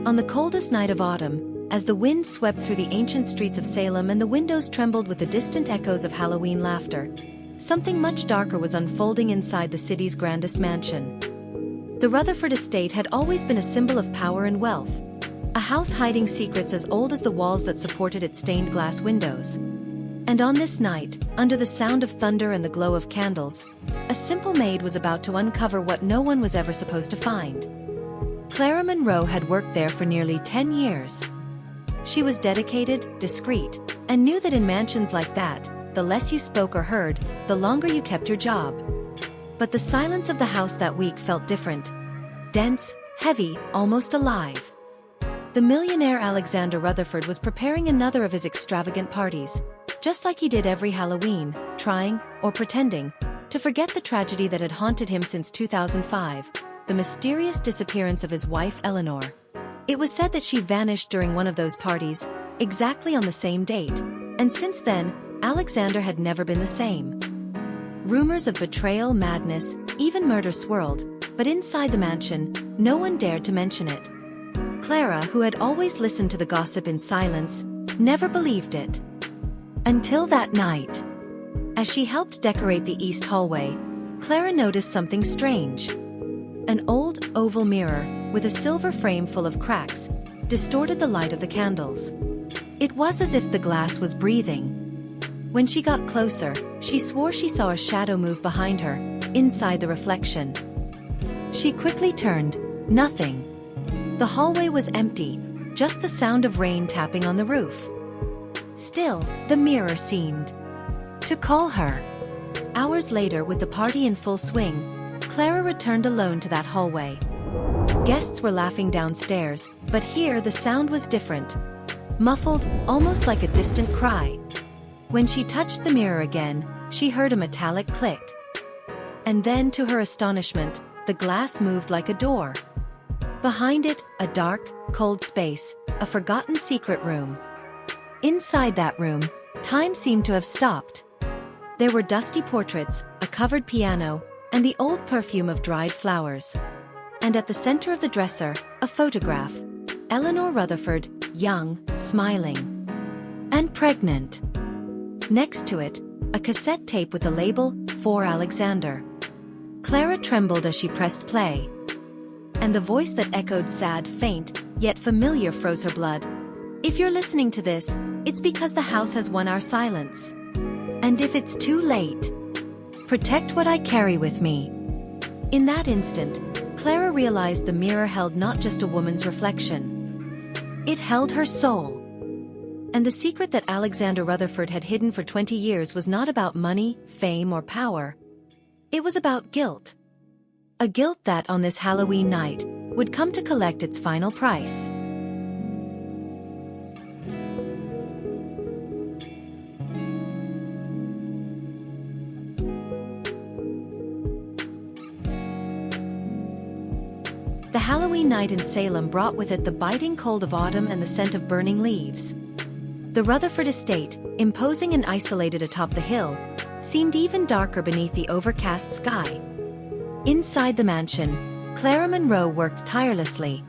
On the coldest night of autumn, as the wind swept through the ancient streets of Salem and the windows trembled with the distant echoes of Halloween laughter, something much darker was unfolding inside the city's grandest mansion. The Rutherford estate had always been a symbol of power and wealth, a house hiding secrets as old as the walls that supported its stained glass windows. And on this night, under the sound of thunder and the glow of candles, a simple maid was about to uncover what no one was ever supposed to find. Clara Monroe had worked there for nearly 10 years. She was dedicated, discreet, and knew that in mansions like that, the less you spoke or heard, the longer you kept your job. But the silence of the house that week felt different. Dense, heavy, almost alive. The millionaire Alexander Rutherford was preparing another of his extravagant parties, just like he did every Halloween, trying, or pretending, to forget the tragedy that had haunted him since 2005, the mysterious disappearance of his wife Eleanor. It was said that she vanished during one of those parties, exactly on the same date, and since then, Alexander had never been the same. Rumors of betrayal, madness, even murder swirled, but inside the mansion, no one dared to mention it. Clara, who had always listened to the gossip in silence, never believed it. Until that night. As she helped decorate the east hallway, Clara noticed something strange. An old, oval mirror, with a silver frame full of cracks, distorted the light of the candles. It was as if the glass was breathing. When she got closer, she swore she saw a shadow move behind her, inside the reflection. She quickly turned. Nothing. The hallway was empty, just the sound of rain tapping on the roof. Still, the mirror seemed to call her. Hours later, with the party in full swing, Clara returned alone to that hallway. Guests were laughing downstairs, but here the sound was different. Muffled, almost like a distant cry. When she touched the mirror again, she heard a metallic click. And then, to her astonishment, the glass moved like a door. Behind it, a dark, cold space, a forgotten secret room. Inside that room, time seemed to have stopped. There were dusty portraits, a covered piano, and the old perfume of dried flowers. And at the center of the dresser, a photograph. Eleanor Rutherford, young, smiling, and pregnant. Next to it, a cassette tape with the label, "For Alexander." Clara trembled as she pressed play. And the voice that echoed sad, faint, yet familiar froze her blood. "If you're listening to this, it's because the house has won our silence. And if it's too late, protect what I carry with me." In that instant, Clara realized the mirror held not just a woman's reflection. It held her soul. And the secret that Alexander Rutherford had hidden for 20 years was not about money, fame, or power. It was about guilt. A guilt that, on this Halloween night, would come to collect its final price. The Halloween night in Salem brought with it the biting cold of autumn and the scent of burning leaves. The Rutherford estate, imposing and isolated atop the hill, seemed even darker beneath the overcast sky. Inside the mansion, Clara Monroe worked tirelessly.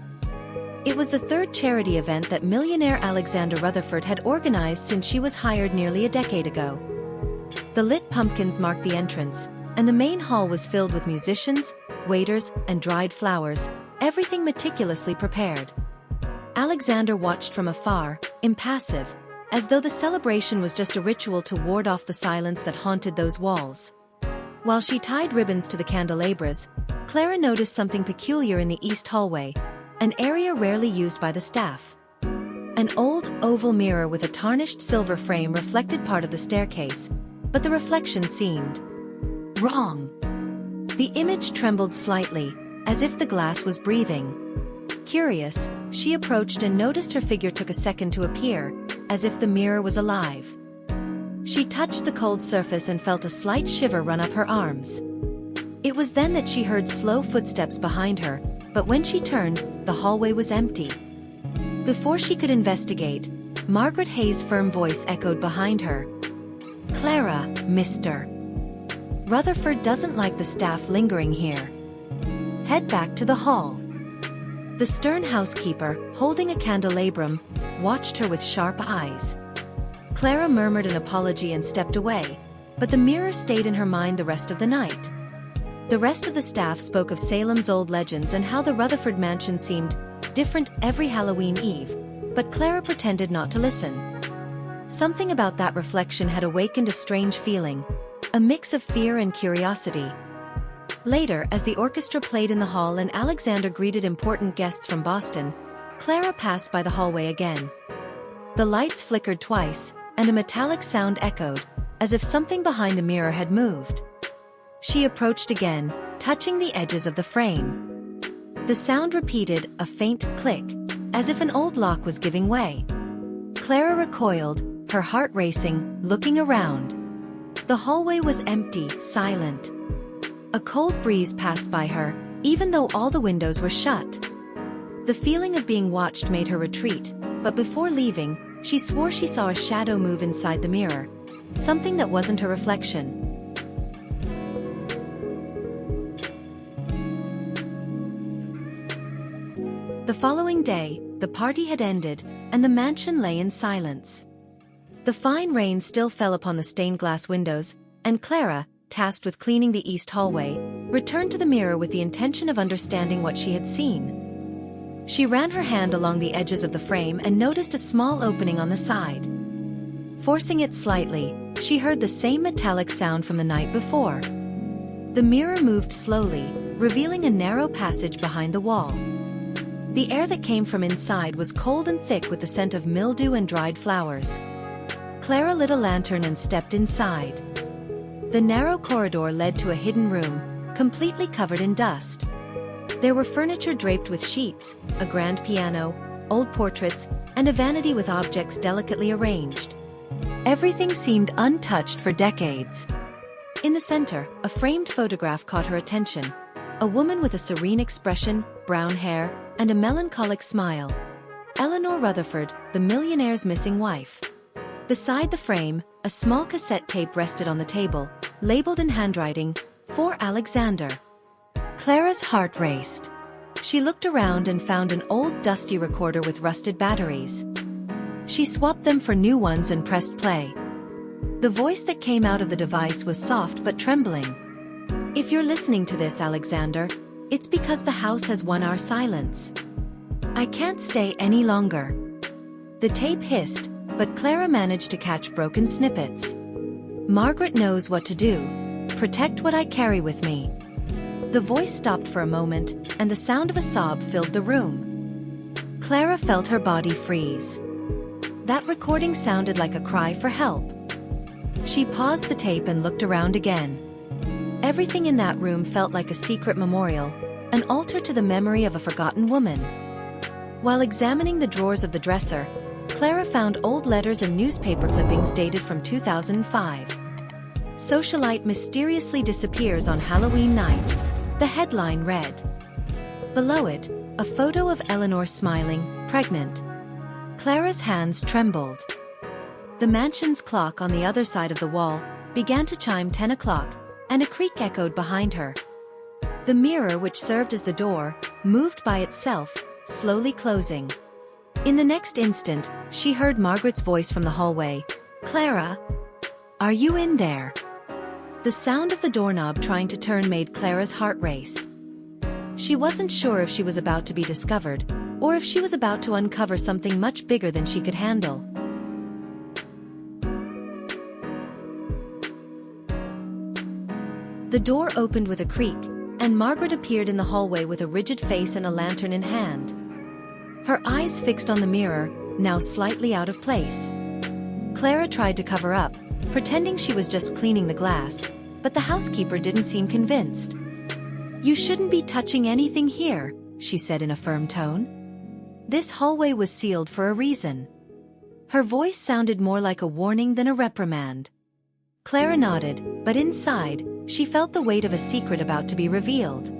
It was the third charity event that millionaire Alexander Rutherford had organized since she was hired nearly a decade ago. The lit pumpkins marked the entrance, and the main hall was filled with musicians, waiters, and dried flowers, everything meticulously prepared. Alexander watched from afar, impassive, as though the celebration was just a ritual to ward off the silence that haunted those walls. While she tied ribbons to the candelabras, Clara noticed something peculiar in the east hallway, an area rarely used by the staff. An old, oval mirror with a tarnished silver frame reflected part of the staircase, but the reflection seemed wrong. The image trembled slightly, as if the glass was breathing. Curious, she approached and noticed her figure took a second to appear, as if the mirror was alive. She touched the cold surface and felt a slight shiver run up her arms. It was then that she heard slow footsteps behind her, but when she turned, the hallway was empty. Before she could investigate, Margaret Hayes' firm voice echoed behind her. "Clara, Mr. Rutherford doesn't like the staff lingering here. Head back to the hall." The stern housekeeper, holding a candelabrum, watched her with sharp eyes. Clara murmured an apology and stepped away, but the mirror stayed in her mind the rest of the night. The rest of the staff spoke of Salem's old legends and how the Rutherford mansion seemed different every Halloween Eve, but Clara pretended not to listen. Something about that reflection had awakened a strange feeling, a mix of fear and curiosity. Later, as the orchestra played in the hall and Alexander greeted important guests from Boston, Clara passed by the hallway again. The lights flickered twice, and a metallic sound echoed, as if something behind the mirror had moved. She approached again, touching the edges of the frame. The sound repeated, a faint click, as if an old lock was giving way. Clara recoiled, her heart racing, looking around. The hallway was empty, silent. A cold breeze passed by her, even though all the windows were shut. The feeling of being watched made her retreat, but before leaving, she swore she saw a shadow move inside the mirror, something that wasn't her reflection. The following day, the party had ended, and the mansion lay in silence. The fine rain still fell upon the stained glass windows, and Clara, tasked with cleaning the east hallway, returned to the mirror with the intention of understanding what she had seen. She ran her hand along the edges of the frame and noticed a small opening on the side. Forcing it slightly, she heard the same metallic sound from the night before. The mirror moved slowly, revealing a narrow passage behind the wall. The air that came from inside was cold and thick with the scent of mildew and dried flowers. Clara lit a lantern and stepped inside. The narrow corridor led to a hidden room, completely covered in dust. There were furniture draped with sheets, a grand piano, old portraits, and a vanity with objects delicately arranged. Everything seemed untouched for decades. In the center, a framed photograph caught her attention. A woman with a serene expression, brown hair, and a melancholic smile. Eleanor Rutherford, the millionaire's missing wife. Beside the frame, a small cassette tape rested on the table, labeled in handwriting, "For Alexander." Clara's heart raced. She looked around and found an old dusty recorder with rusted batteries. She swapped them for new ones and pressed play. The voice that came out of the device was soft but trembling. "If you're listening to this, Alexander, it's because the house has won our silence. I can't stay any longer." The tape hissed, but Clara managed to catch broken snippets. "Margaret knows what to do. Protect what I carry with me." The voice stopped for a moment, and the sound of a sob filled the room. Clara felt her body freeze. That recording sounded like a cry for help. She paused the tape and looked around again. Everything in that room felt like a secret memorial, an altar to the memory of a forgotten woman. While examining the drawers of the dresser, Clara found old letters and newspaper clippings dated from 2005. "Socialite mysteriously disappears on Halloween night," the headline read. Below it, a photo of Eleanor smiling, pregnant. Clara's hands trembled. The mansion's clock on the other side of the wall began to chime 10 o'clock, and a creak echoed behind her. The mirror, which served as the door, moved by itself, slowly closing. In the next instant, she heard Margaret's voice from the hallway. "Clara? Are you in there?" The sound of the doorknob trying to turn made Clara's heart race. She wasn't sure if she was about to be discovered, or if she was about to uncover something much bigger than she could handle. The door opened with a creak, and Margaret appeared in the hallway with a rigid face and a lantern in hand. Her eyes fixed on the mirror, now slightly out of place. Clara tried to cover up, pretending she was just cleaning the glass, but the housekeeper didn't seem convinced. "You shouldn't be touching anything here," she said in a firm tone. "This hallway was sealed for a reason." Her voice sounded more like a warning than a reprimand. Clara nodded, but inside, she felt the weight of a secret about to be revealed.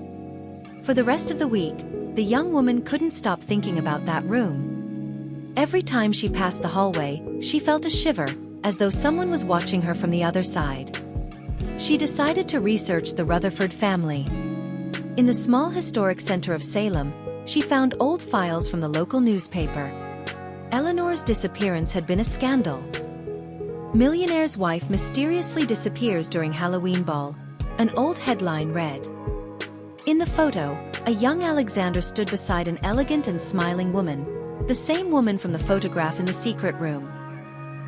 For the rest of the week, the young woman couldn't stop thinking about that room. Every time she passed the hallway, she felt a shiver, as though someone was watching her from the other side. She decided to research the Rutherford family. In the small historic center of Salem, she found old files from the local newspaper. Eleanor's disappearance had been a scandal. Millionaire's wife mysteriously disappears during Halloween ball, an old headline read. In the photo, a young Alexander stood beside an elegant and smiling woman, the same woman from the photograph in the secret room.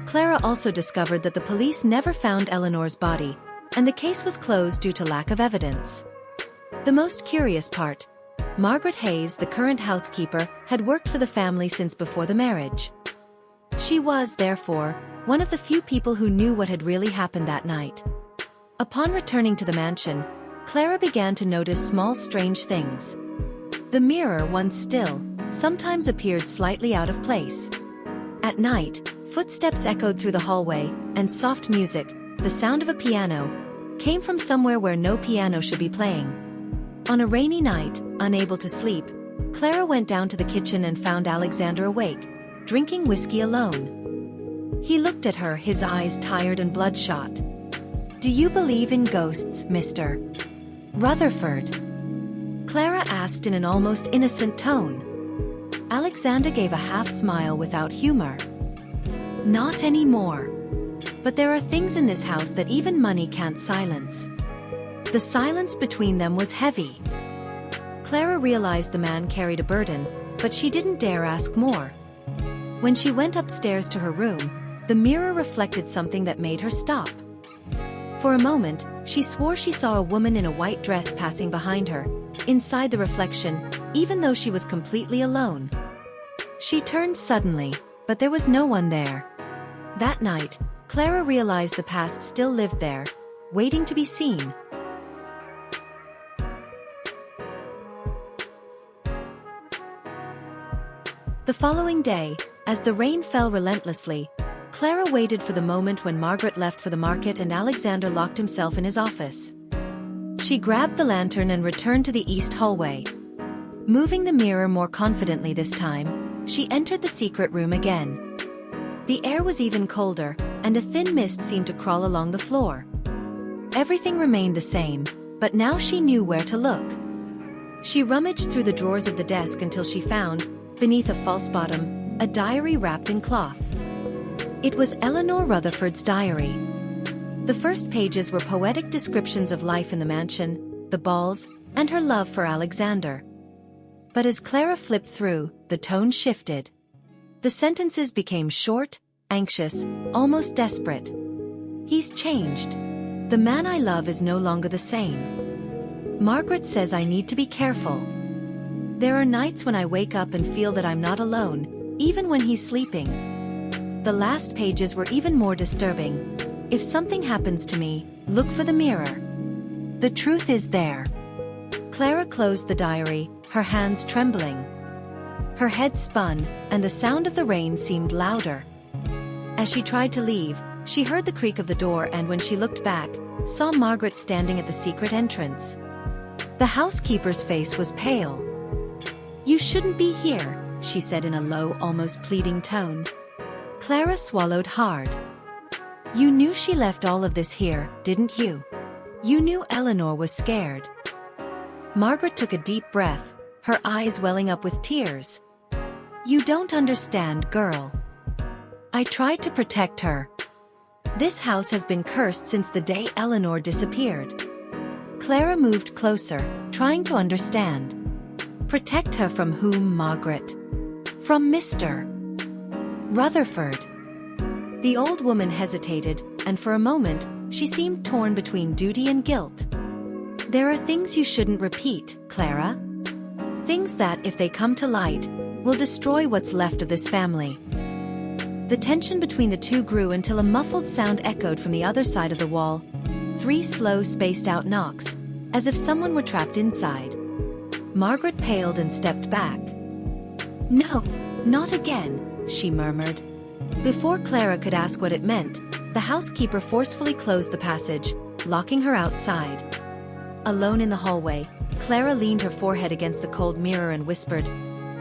Clara also discovered that the police never found Eleanor's body, and the case was closed due to lack of evidence. The most curious part: Margaret Hayes, the current housekeeper, had worked for the family since before the marriage. She was, therefore, one of the few people who knew what had really happened that night. Upon returning to the mansion, Clara began to notice small strange things. The mirror, once still, sometimes appeared slightly out of place. At night, footsteps echoed through the hallway, and soft music, the sound of a piano, came from somewhere where no piano should be playing. On a rainy night, unable to sleep, Clara went down to the kitchen and found Alexander awake, drinking whiskey alone. He looked at her, his eyes tired and bloodshot. "Do you believe in ghosts, Mr. Rutherford?" Clara asked in an almost innocent tone. Alexander gave a half-smile without humor. "Not anymore. But there are things in this house that even money can't silence." The silence between them was heavy. Clara realized the man carried a burden, but she didn't dare ask more. When she went upstairs to her room, the mirror reflected something that made her stop. For a moment, she swore she saw a woman in a white dress passing behind her, inside the reflection, even though she was completely alone. She turned suddenly, but there was no one there. That night, Clara realized the past still lived there, waiting to be seen. The following day, as the rain fell relentlessly, Clara waited for the moment when Margaret left for the market and Alexander locked himself in his office. She grabbed the lantern and returned to the east hallway. Moving the mirror more confidently this time, she entered the secret room again. The air was even colder, and a thin mist seemed to crawl along the floor. Everything remained the same, but now she knew where to look. She rummaged through the drawers of the desk until she found, beneath a false bottom, a diary wrapped in cloth. It was Eleanor Rutherford's diary. The first pages were poetic descriptions of life in the mansion, the balls, and her love for Alexander. But as Clara flipped through, the tone shifted. The sentences became short, anxious, almost desperate. "He's changed. The man I love is no longer the same. Margaret says I need to be careful. There are nights when I wake up and feel that I'm not alone, even when he's sleeping." The last pages were even more disturbing. "If something happens to me, look for the mirror. The truth is there." Clara closed the diary, her hands trembling. Her head spun, and the sound of the rain seemed louder. As she tried to leave, she heard the creak of the door and when she looked back, saw Margaret standing at the secret entrance. The housekeeper's face was pale. "You shouldn't be here," she said in a low, almost pleading tone. Clara swallowed hard. "You knew she left all of this here, didn't you? You knew Eleanor was scared." Margaret took a deep breath, her eyes welling up with tears. "You don't understand, girl. I tried to protect her. This house has been cursed since the day Eleanor disappeared." Clara moved closer, trying to understand. "Protect her from whom, Margaret?" "From Mr. Rutherford." The old woman hesitated, and for a moment, she seemed torn between duty and guilt. "There are things you shouldn't repeat, Clara. Things that, if they come to light, will destroy what's left of this family." The tension between the two grew until a muffled sound echoed from the other side of the wall. 3 slow, spaced-out knocks, as if someone were trapped inside. Margaret paled and stepped back. "No, not again," she murmured. Before Clara could ask what it meant, the housekeeper forcefully closed the passage, locking her outside. Alone in the hallway, Clara leaned her forehead against the cold mirror and whispered,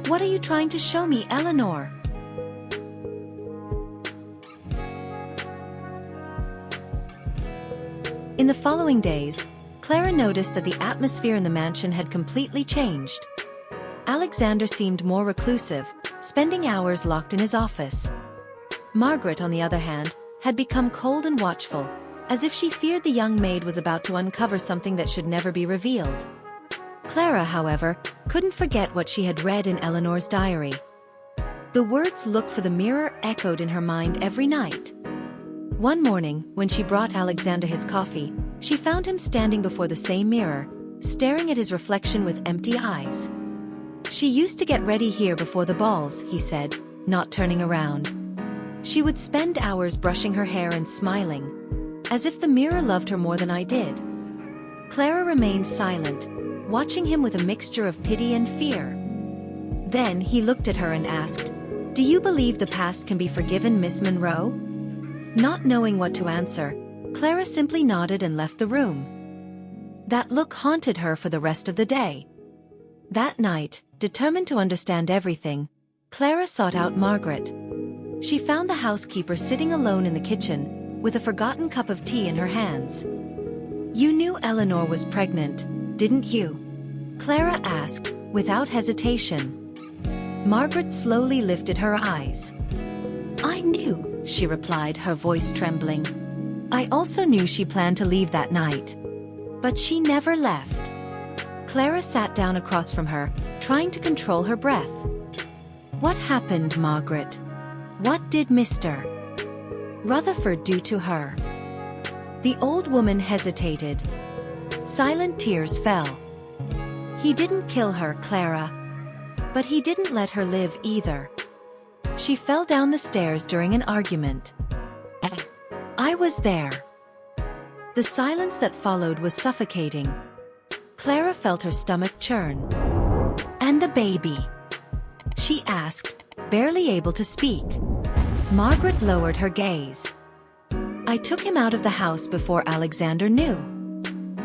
"What are you trying to show me, Eleanor?" In the following days, Clara noticed that the atmosphere in the mansion had completely changed. Alexander seemed more reclusive, spending hours locked in his office. Margaret, on the other hand, had become cold and watchful, as if she feared the young maid was about to uncover something that should never be revealed. Clara, however, couldn't forget what she had read in Eleanor's diary. The words "look for the mirror" echoed in her mind every night. One morning, when she brought Alexander his coffee, she found him standing before the same mirror, staring at his reflection with empty eyes. "She used to get ready here before the balls," he said, not turning around. "She would spend hours brushing her hair and smiling, as if the mirror loved her more than I did." Clara remained silent, watching him with a mixture of pity and fear. Then he looked at her and asked, "Do you believe the past can be forgiven, Miss Monroe?" Not knowing what to answer, Clara simply nodded and left the room. That look haunted her for the rest of the day. That night, determined to understand everything, Clara sought out Margaret. She found the housekeeper sitting alone in the kitchen, with a forgotten cup of tea in her hands. "You knew Eleanor was pregnant, didn't you?" Clara asked, without hesitation. Margaret slowly lifted her eyes. "I knew," she replied, her voice trembling. "I also knew she planned to leave that night. But she never left." Clara sat down across from her, trying to control her breath. "What happened, Margaret? What did Mr. Rutherford do to her?" The old woman hesitated. Silent tears fell. "He didn't kill her, Clara. But he didn't let her live either. She fell down the stairs during an argument. I was there." The silence that followed was suffocating. Clara felt her stomach churn. "And the baby?" she asked, barely able to speak. Margaret lowered her gaze. "I took him out of the house before Alexander knew.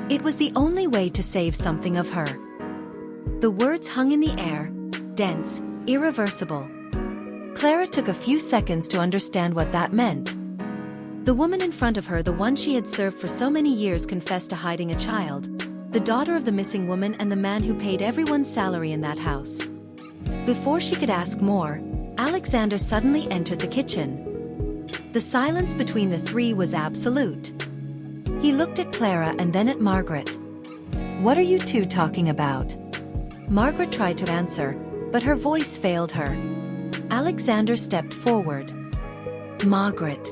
It was the only way to save something of her." The words hung in the air, dense, irreversible. Clara took a few seconds to understand what that meant. The woman in front of her, the one she had served for so many years, confessed to hiding a child, the daughter of the missing woman and the man who paid everyone's salary in that house. Before she could ask more, Alexander suddenly entered the kitchen. The silence between the three was absolute. He looked at Clara and then at Margaret. "What are you two talking about?" Margaret tried to answer, but her voice failed her. Alexander stepped forward. "Margaret,"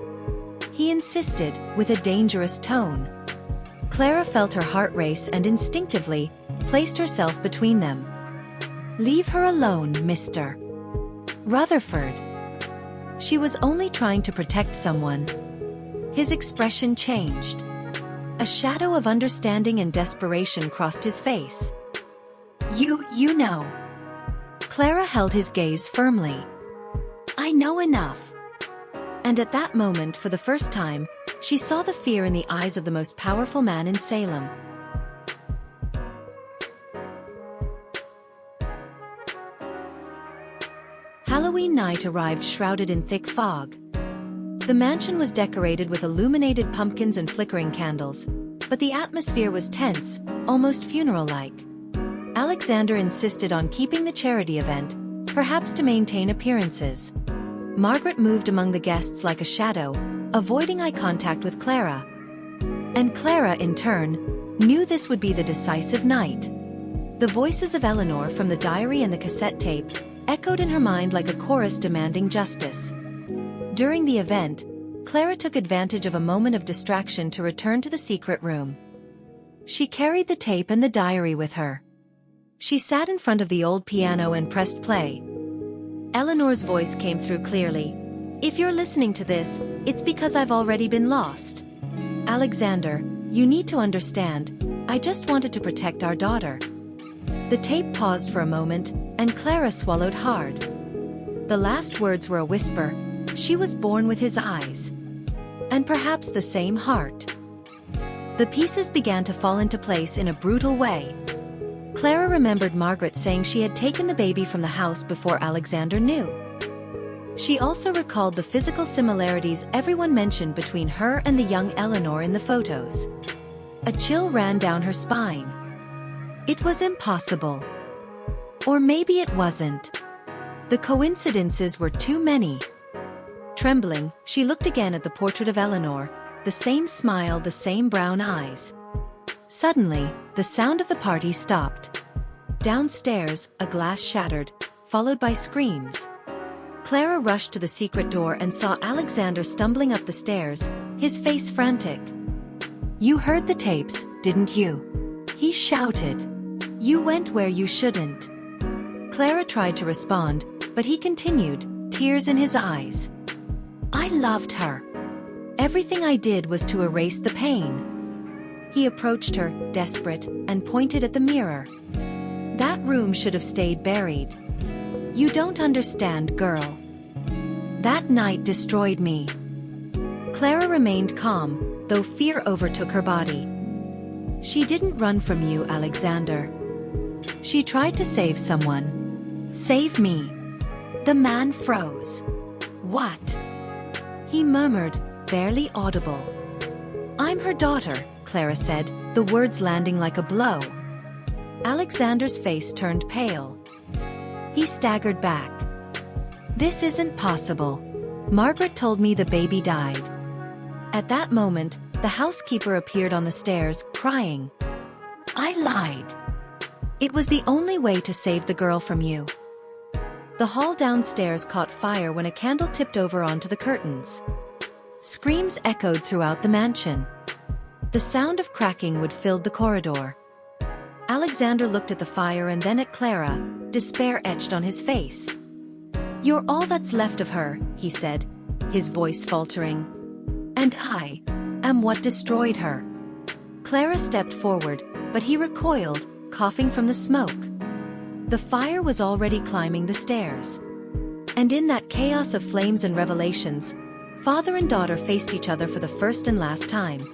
he insisted, with a dangerous tone. Clara felt her heart race and instinctively placed herself between them. "Leave her alone, Mr. Rutherford." She was only trying to protect someone. His expression changed. A shadow of understanding and desperation crossed his face. You know." Clara held his gaze firmly. "I know enough." And at that moment, for the first time, she saw the fear in the eyes of the most powerful man in Salem. Halloween night arrived shrouded in thick fog. The mansion was decorated with illuminated pumpkins and flickering candles, but the atmosphere was tense, almost funeral-like. Alexander insisted on keeping the charity event, perhaps to maintain appearances. Margaret moved among the guests like a shadow, avoiding eye contact with Clara. And Clara, in turn, knew this would be the decisive night. The voices of Eleanor from the diary and the cassette tape echoed in her mind like a chorus demanding justice. During the event, Clara took advantage of a moment of distraction to return to the secret room. She carried the tape and the diary with her. She sat in front of the old piano and pressed play. Eleanor's voice came through clearly. "If you're listening to this, it's because I've already been lost. Alexander, you need to understand, I just wanted to protect our daughter." The tape paused for a moment, and Clara swallowed hard. The last words were a whisper. She was born with his eyes. And perhaps the same heart. The pieces began to fall into place in a brutal way. Clara remembered Margaret saying she had taken the baby from the house before Alexander knew. She also recalled the physical similarities everyone mentioned between her and the young Eleanor in the photos. A chill ran down her spine. It was impossible. Or maybe it wasn't. The coincidences were too many. Trembling, she looked again at the portrait of Eleanor, the same smile, the same brown eyes. Suddenly, the sound of the party stopped. Downstairs, a glass shattered, followed by screams. Clara rushed to the secret door and saw Alexander stumbling up the stairs, his face frantic. "You heard the tapes, didn't you?" he shouted. "You went where you shouldn't." Clara tried to respond, but he continued, tears in his eyes. "I loved her. Everything I did was to erase the pain." He approached her, desperate, and pointed at the mirror. "That room should have stayed buried. You don't understand, girl. That night destroyed me." Clara remained calm, though fear overtook her body. "She didn't run from you, Alexander. She tried to save someone. Save me." The man froze. "What?" he murmured, barely audible. "I'm her daughter," Clara said, the words landing like a blow. Alexander's face turned pale. He staggered back. "This isn't possible. Margaret told me the baby died." At that moment, the housekeeper appeared on the stairs, crying. "I lied. It was the only way to save the girl from you." The hall downstairs caught fire when a candle tipped over onto the curtains. Screams echoed throughout the mansion. The sound of cracking wood filled the corridor. Alexander looked at the fire and then at Clara, despair etched on his face. "You're all that's left of her," he said, his voice faltering. "And I am what destroyed her." Clara stepped forward, but he recoiled, coughing from the smoke. The fire was already climbing the stairs. And in that chaos of flames and revelations, father and daughter faced each other for the first and last time.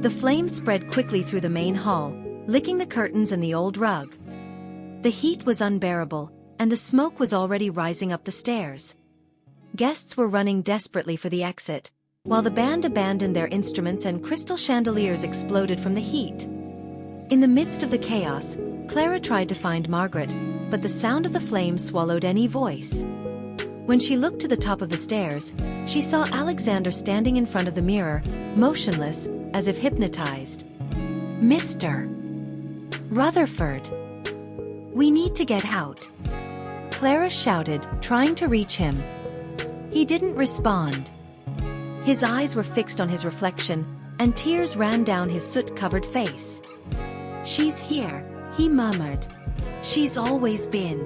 The flames spread quickly through the main hall, licking the curtains and the old rug. The heat was unbearable, and the smoke was already rising up the stairs. Guests were running desperately for the exit, while the band abandoned their instruments and crystal chandeliers exploded from the heat. In the midst of the chaos, Clara tried to find Margaret, but the sound of the flames swallowed any voice. When she looked to the top of the stairs, she saw Alexander standing in front of the mirror, motionless, as if hypnotized. "Mr. Rutherford, we need to get out," Clara shouted, trying to reach him. He didn't respond. His eyes were fixed on his reflection, and tears ran down his soot-covered face. "She's here," he murmured. "She's always been."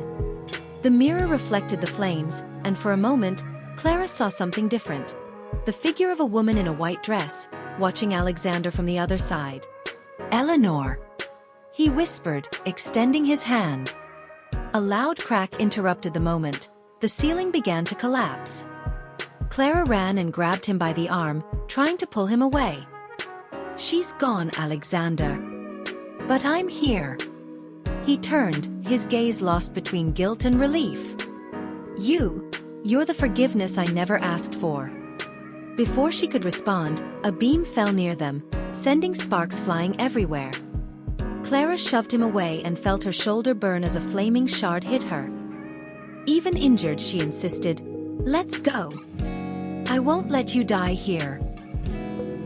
The mirror reflected the flames, and for a moment, Clara saw something different. The figure of a woman in a white dress, watching Alexander from the other side. "Eleanor," he whispered, extending his hand. A loud crack interrupted the moment. The ceiling began to collapse. Clara ran and grabbed him by the arm, trying to pull him away. "She's gone, Alexander. But I'm here." He turned, his gaze lost between guilt and relief. You're the forgiveness I never asked for." Before she could respond, a beam fell near them, sending sparks flying everywhere. Clara shoved him away and felt her shoulder burn as a flaming shard hit her. "Even injured," she insisted. "Let's go. I won't let you die here."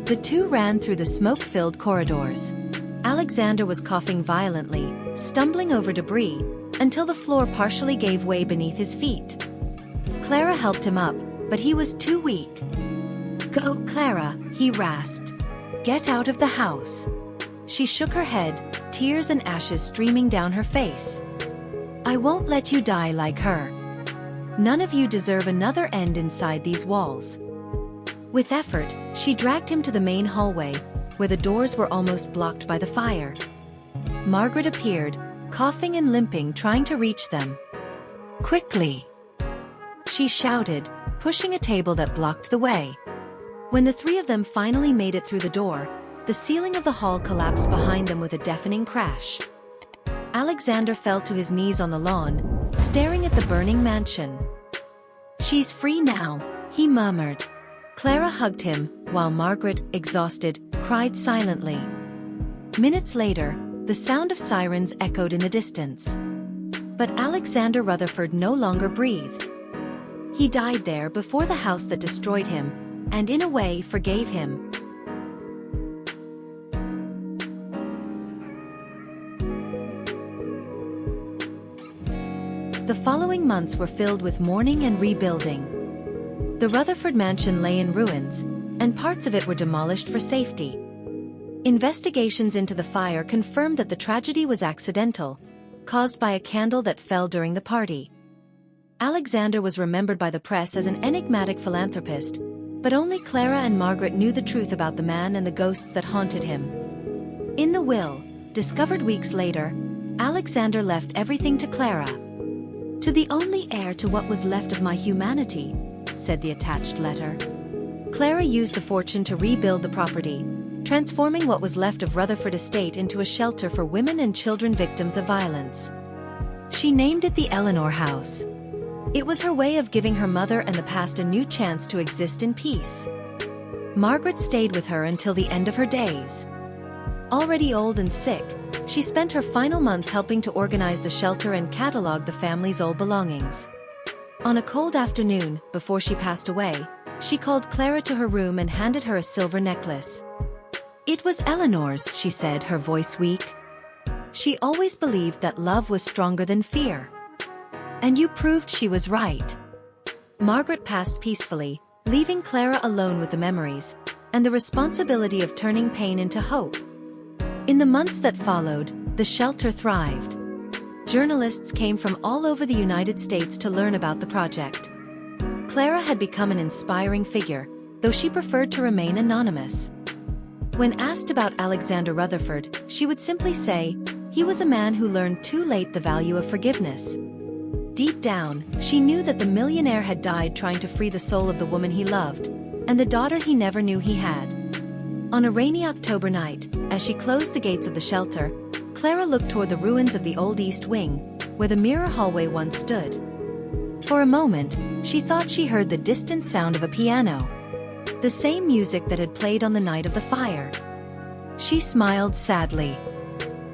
The two ran through the smoke-filled corridors. Alexander was coughing violently, stumbling over debris, until the floor partially gave way beneath his feet. Clara helped him up, but he was too weak. "Go, Clara," he rasped. "Get out of the house." She shook her head, tears and ashes streaming down her face. "I won't let you die like her. None of you deserve another end inside these walls." With effort, she dragged him to the main hallway, where the doors were almost blocked by the fire. Margaret appeared, coughing and limping, trying to reach them. "Quickly!" she shouted, pushing a table that blocked the way. When the three of them finally made it through the door, the ceiling of the hall collapsed behind them with a deafening crash. Alexander fell to his knees on the lawn, staring at the burning mansion. "She's free now," he murmured. Clara hugged him, while Margaret, exhausted, cried silently. Minutes later, the sound of sirens echoed in the distance. But Alexander Rutherford no longer breathed. He died there before the house that destroyed him, and in a way forgave him. The following months were filled with mourning and rebuilding. The Rutherford mansion lay in ruins, and parts of it were demolished for safety. Investigations into the fire confirmed that the tragedy was accidental, caused by a candle that fell during the party. Alexander was remembered by the press as an enigmatic philanthropist, but only Clara and Margaret knew the truth about the man and the ghosts that haunted him. In the will, discovered weeks later, Alexander left everything to Clara. "To the only heir to what was left of my humanity," said the attached letter. Clara used the fortune to rebuild the property, transforming what was left of Rutherford Estate into a shelter for women and children victims of violence. She named it the Eleanor House. It was her way of giving her mother and the past a new chance to exist in peace. Margaret stayed with her until the end of her days. Already old and sick, she spent her final months helping to organize the shelter and catalog the family's old belongings. On a cold afternoon, before she passed away, she called Clara to her room and handed her a silver necklace. "It was Eleanor's," she said, her voice weak. "She always believed that love was stronger than fear. And you proved she was right." Margaret passed peacefully, leaving Clara alone with the memories, and the responsibility of turning pain into hope. In the months that followed, the shelter thrived. Journalists came from all over the United States to learn about the project. Clara had become an inspiring figure, though she preferred to remain anonymous. When asked about Alexander Rutherford, she would simply say, "He was a man who learned too late the value of forgiveness." Deep down, she knew that the millionaire had died trying to free the soul of the woman he loved, and the daughter he never knew he had. On a rainy October night, as she closed the gates of the shelter, Clara looked toward the ruins of the old East Wing, where the mirror hallway once stood. For a moment, she thought she heard the distant sound of a piano. The same music that had played on the night of the fire. She smiled sadly.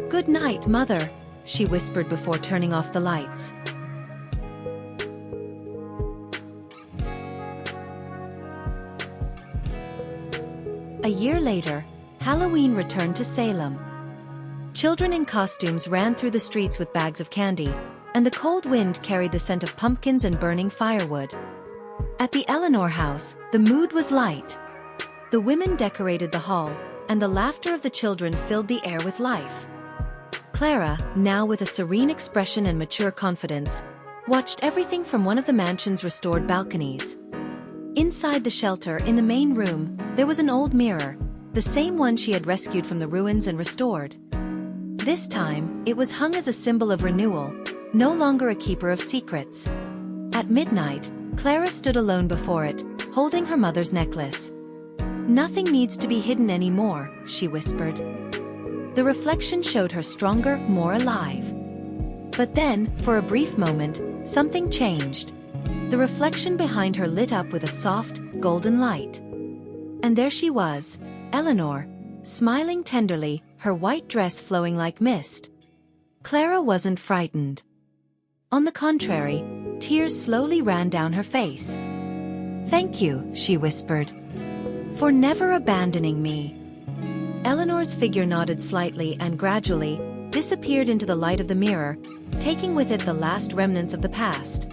"Good night, Mother," she whispered before turning off the lights. A year later, Halloween returned to Salem. Children in costumes ran through the streets with bags of candy, and the cold wind carried the scent of pumpkins and burning firewood. At the Eleanor house, the mood was light. The women decorated the hall, and the laughter of the children filled the air with life. Clara, now with a serene expression and mature confidence, watched everything from one of the mansion's restored balconies. Inside the shelter, in the main room, there was an old mirror, the same one she had rescued from the ruins and restored. This time, it was hung as a symbol of renewal, no longer a keeper of secrets. At midnight, Clara stood alone before it, holding her mother's necklace. "Nothing needs to be hidden anymore," she whispered. The reflection showed her stronger, more alive. But then, for a brief moment, something changed. The reflection behind her lit up with a soft, golden light. And there she was, Eleanor, smiling tenderly, her white dress flowing like mist. Clara wasn't frightened. On the contrary, tears slowly ran down her face. "Thank you," she whispered, "for never abandoning me." Eleanor's figure nodded slightly and gradually disappeared into the light of the mirror, taking with it the last remnants of the past.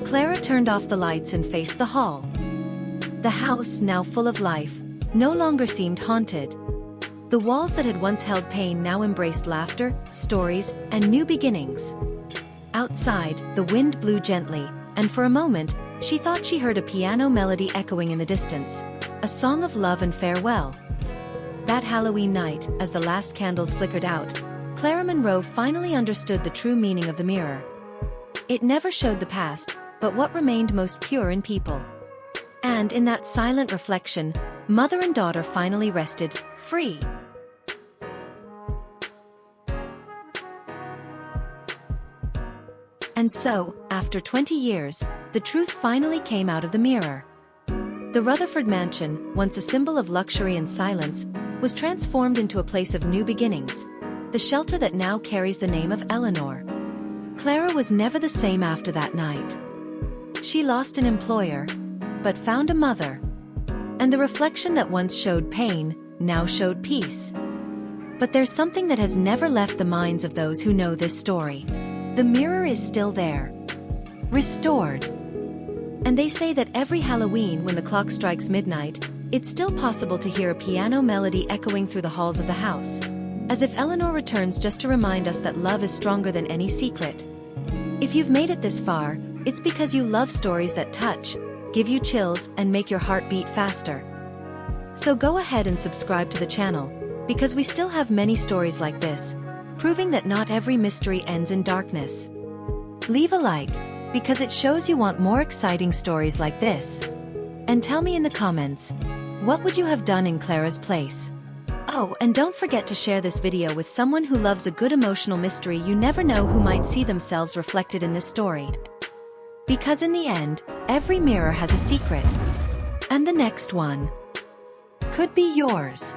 Clara turned off the lights and faced the hall. The house, now full of life, no longer seemed haunted. The walls that had once held pain now embraced laughter, stories, and new beginnings. Outside, the wind blew gently, and for a moment, she thought she heard a piano melody echoing in the distance, a song of love and farewell. That Halloween night, as the last candles flickered out, Clara Monroe finally understood the true meaning of the mirror. It never showed the past, but what remained most pure in people. And in that silent reflection, mother and daughter finally rested, free. And so, after 20 years, the truth finally came out of the mirror. The Rutherford mansion, once a symbol of luxury and silence, was transformed into a place of new beginnings, the shelter that now carries the name of Eleanor. Clara was never the same after that night. She lost an employer, but found a mother. And the reflection that once showed pain, now showed peace. But there's something that has never left the minds of those who know this story. The mirror is still there. Restored. And they say that every Halloween when the clock strikes midnight, it's still possible to hear a piano melody echoing through the halls of the house. As if Eleanor returns just to remind us that love is stronger than any secret. If you've made it this far, it's because you love stories that touch, give you chills, and make your heart beat faster. So go ahead and subscribe to the channel, because we still have many stories like this, proving that not every mystery ends in darkness. Leave a like, because it shows you want more exciting stories like this. And tell me in the comments, what would you have done in Clara's place? Oh, and don't forget to share this video with someone who loves a good emotional mystery. You never know who might see themselves reflected in this story. Because in the end, every mirror has a secret. And the next one could be yours.